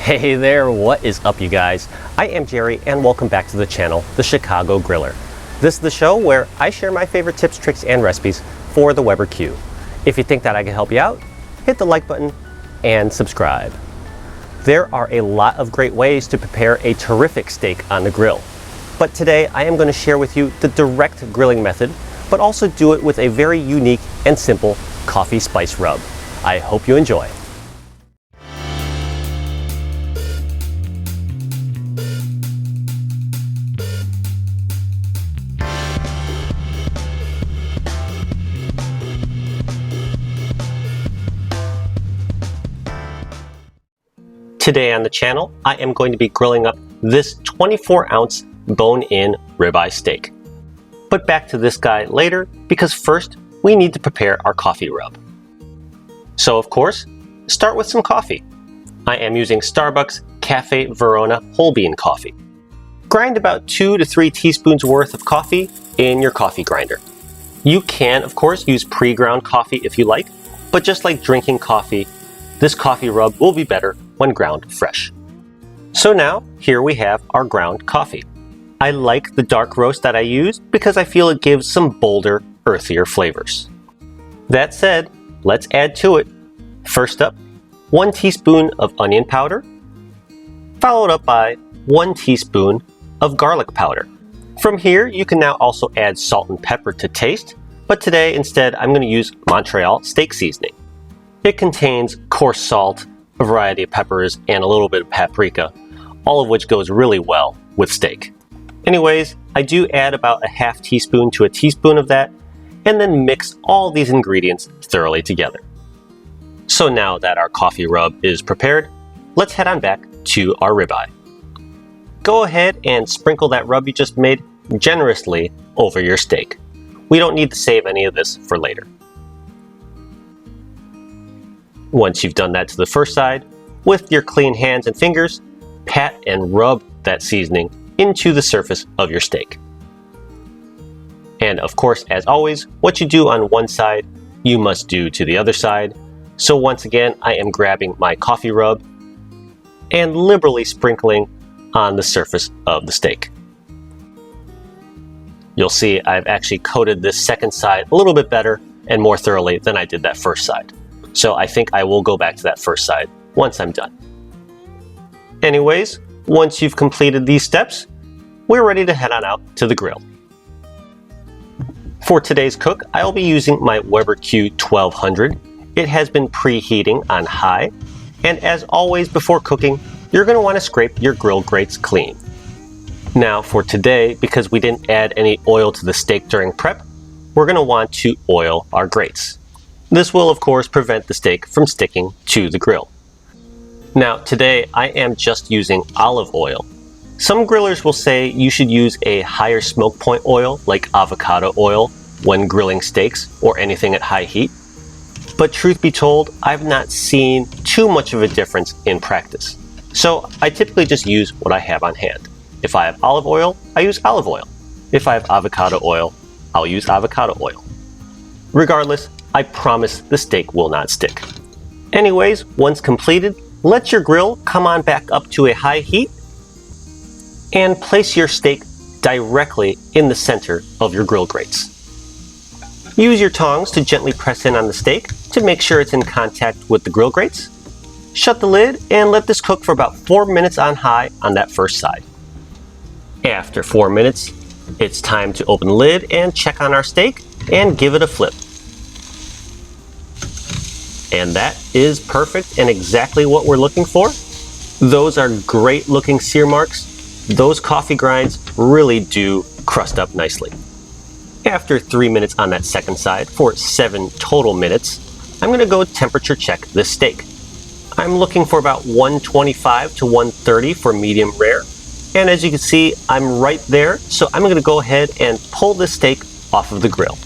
Hey there, what is up you guys? I am Jerry and welcome back to the channel, The Chicago Griller. This is the show where I share my favorite tips, tricks, and recipes for the Weber Q. If you think that I can help you out, hit the like button and subscribe. There are a lot of great ways to prepare a terrific steak on the grill. But today I am going to share with you the direct grilling method, but also do it with a very unique and simple coffee spice rub. I hope you enjoy. Today on the channel, I am going to be grilling up this 24-ounce bone-in ribeye steak. But back to this guy later, because first we need to prepare our coffee rub. So of course, start with some coffee. I am using Starbucks Cafe Verona whole bean coffee. Grind about 2 to 3 teaspoons worth of coffee in your coffee grinder. You can, of course, use pre-ground coffee if you like, but just like drinking coffee, this coffee rub will be better when ground fresh. So now, here we have our ground coffee. I like the dark roast that I use because I feel it gives some bolder, earthier flavors. That said, let's add to it. First up, 1 teaspoon of onion powder, followed up by 1 teaspoon of garlic powder. From here, you can now also add salt and pepper to taste, but today instead I'm going to use Montreal steak seasoning. It contains coarse salt, a variety of peppers, and a little bit of paprika, all of which goes really well with steak. Anyways, I do add about a half teaspoon to a teaspoon of that, and then mix all these ingredients thoroughly together. So now that our coffee rub is prepared, let's head on back to our ribeye. Go ahead and sprinkle that rub you just made generously over your steak. We don't need to save any of this for later. Once you've done that to the first side, with your clean hands and fingers, pat and rub that seasoning into the surface of your steak. And of course, as always, what you do on one side, you must do to the other side. So once again, I am grabbing my coffee rub and liberally sprinkling on the surface of the steak. You'll see I've actually coated this second side a little bit better and more thoroughly than I did that first side. So I think I will go back to that first side once I'm done. Anyways, once you've completed these steps, we're ready to head on out to the grill. For today's cook, I'll be using my Weber Q 1200. It has been preheating on high, and as always before cooking, you're going to want to scrape your grill grates clean. Now for today, because we didn't add any oil to the steak during prep, we're going to want to oil our grates. This will of course prevent the steak from sticking to the grill. Now today I am just using olive oil. Some grillers will say you should use a higher smoke point oil like avocado oil when grilling steaks or anything at high heat. But truth be told, I've not seen too much of a difference in practice. So I typically just use what I have on hand. If I have olive oil, I use olive oil. If I have avocado oil, I'll use avocado oil. Regardless, I promise the steak will not stick. Anyways, once completed, let your grill come on back up to a high heat and place your steak directly in the center of your grill grates. Use your tongs to gently press in on the steak to make sure it's in contact with the grill grates. Shut the lid and let this cook for about 4 minutes on high on that first side. After 4 minutes, it's time to open the lid and check on our steak and give it a flip. And that is perfect and exactly what we're looking for. Those are great looking sear marks. Those coffee grinds really do crust up nicely. After 3 minutes on that second side, for 7 total minutes, I'm gonna go temperature check this steak. I'm looking for about 125 to 130 for medium rare. And as you can see, I'm right there. So I'm gonna go ahead and pull this steak off of the grill.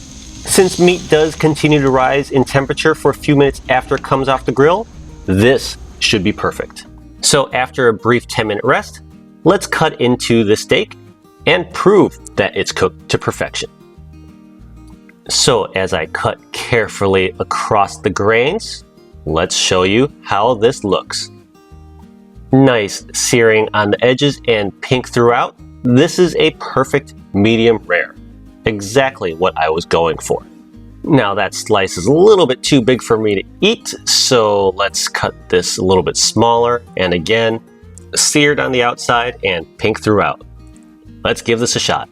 Since meat does continue to rise in temperature for a few minutes after it comes off the grill, this should be perfect. So after a brief 10-minute rest, let's cut into the steak and prove that it's cooked to perfection. So as I cut carefully across the grains, let's show you how this looks. Nice searing on the edges and pink throughout. This is a perfect medium rare. Exactly what I was going for. Now that slice is a little bit too big for me to eat, so let's cut this a little bit smaller. And again, seared on the outside and pink throughout. Let's give this a shot.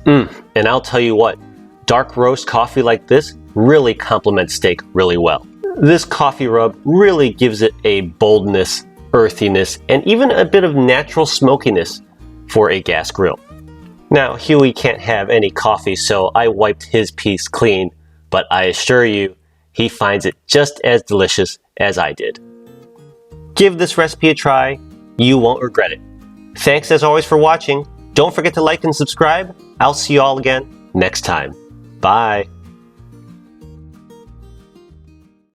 And I'll tell you what, dark roast coffee like this really complements steak really well. This coffee rub really gives it a boldness, earthiness, and even a bit of natural smokiness for a gas grill. Now, Huey can't have any coffee, so I wiped his piece clean, but I assure you, he finds it just as delicious as I did. Give this recipe a try, you won't regret it. Thanks as always for watching. Don't forget to like and subscribe. I'll see you all again next time. Bye.